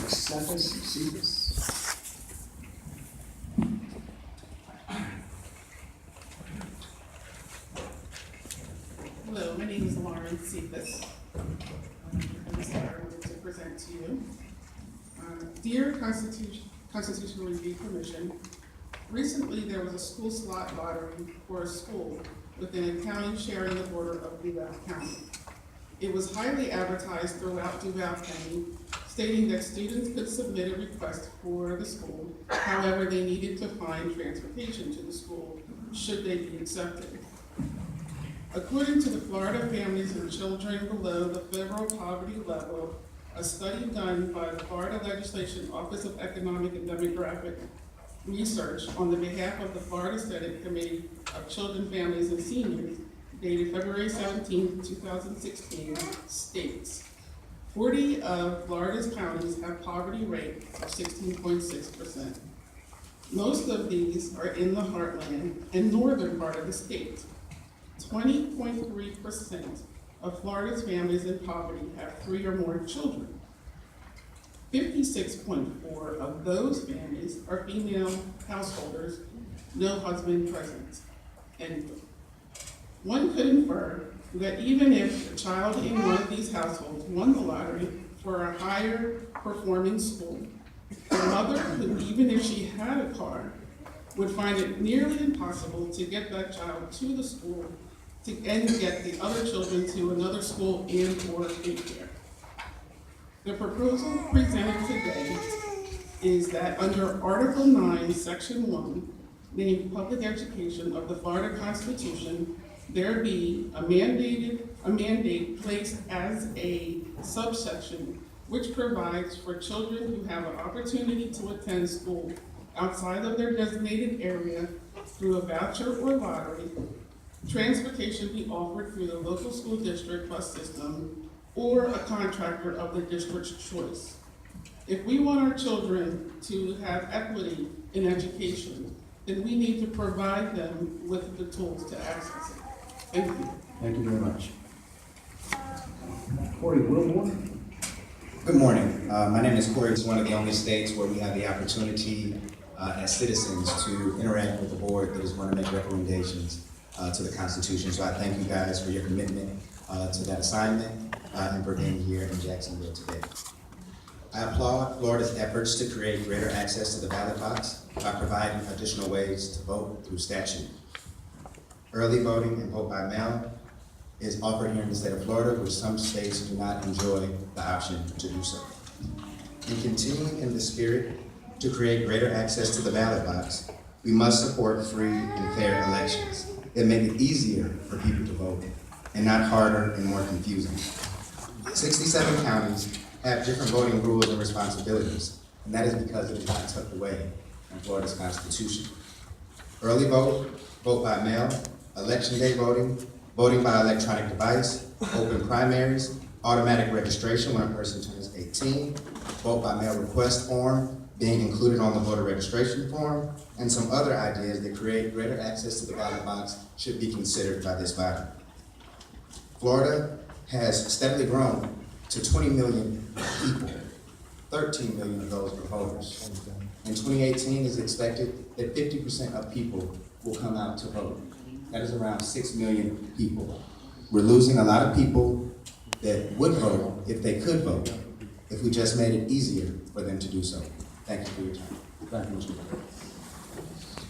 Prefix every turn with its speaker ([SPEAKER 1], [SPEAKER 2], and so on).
[SPEAKER 1] cephus.
[SPEAKER 2] Hello, my name is Lauren Cephus. I'm sorry to present to you. Dear Constitutional Review Commission, recently there was a school slot lottery for a school within a county sharing the border of Duval County. It was highly advertised throughout Duval County, stating that students could submit a request for the school. However, they needed to find transportation to the school should they be accepted. According to the Florida Families and Children Below the Federal Poverty Level, a study done by the Florida Legislation Office of Economic and Demographic Research on the behalf of the Florida Senate Committee of Children, Families, and Seniors, dated February 17, 2016, states 40 of Florida's counties have poverty rate of 16.6%. Most of these are in the heartland and northern part of the state. 20.3% of Florida's families in poverty have 3 or more children. 56.4% of those families are female householders, no husband present. And one could infer that even if a child in one of these households won the lottery for a higher performing school, the mother could, even if she had a car, would find it nearly impossible to get that child to the school and get the other children to another school and or daycare. The proposal presented today is that under Article 9, Section 1, named Public Education of the Florida Constitution, there be a mandate placed as a subsection which provides for children who have an opportunity to attend school outside of their designated area through a voucher or lottery, transportation be offered through the local school district bus system or a contractor of the district's choice. If we want our children to have equity in education, then we need to provide them with the tools to access it. Thank you.
[SPEAKER 1] Thank you very much. Corey Wilmore.
[SPEAKER 3] Good morning. My name is Corey. It's one of the only states where we have the opportunity as citizens to interact with the board that is going to make recommendations to the Constitution. So I thank you guys for your commitment to that assignment and for being here in Jacksonville today. I applaud Florida's efforts to create greater access to the ballot box by providing additional ways to vote through statute. Early voting and vote by mail is offered here in the state of Florida, which some states do not enjoy the option to do so. In continuing in the spirit to create greater access to the ballot box, we must support free and fair elections that make it easier for people to vote and not harder and more confusing. 67 counties have different voting rules and responsibilities, and that is because it is not tucked away in Florida's Constitution. Early vote, vote by mail, election day voting, voting by electronic device, open primaries, automatic registration when a person turns 18, vote by mail request form being included on the voter registration form, and some other ideas that create greater access to the ballot box should be considered by this body. Florida has steadily grown to 20 million people. 13 million of those were voters. In 2018, it's expected that 50% of people will come out to vote. That is around 6 million people. We're losing a lot of people that would vote if they could vote, if we just made it easier for them to do so. Thank you for your time.
[SPEAKER 1] Thank you, Mr. Wilmore.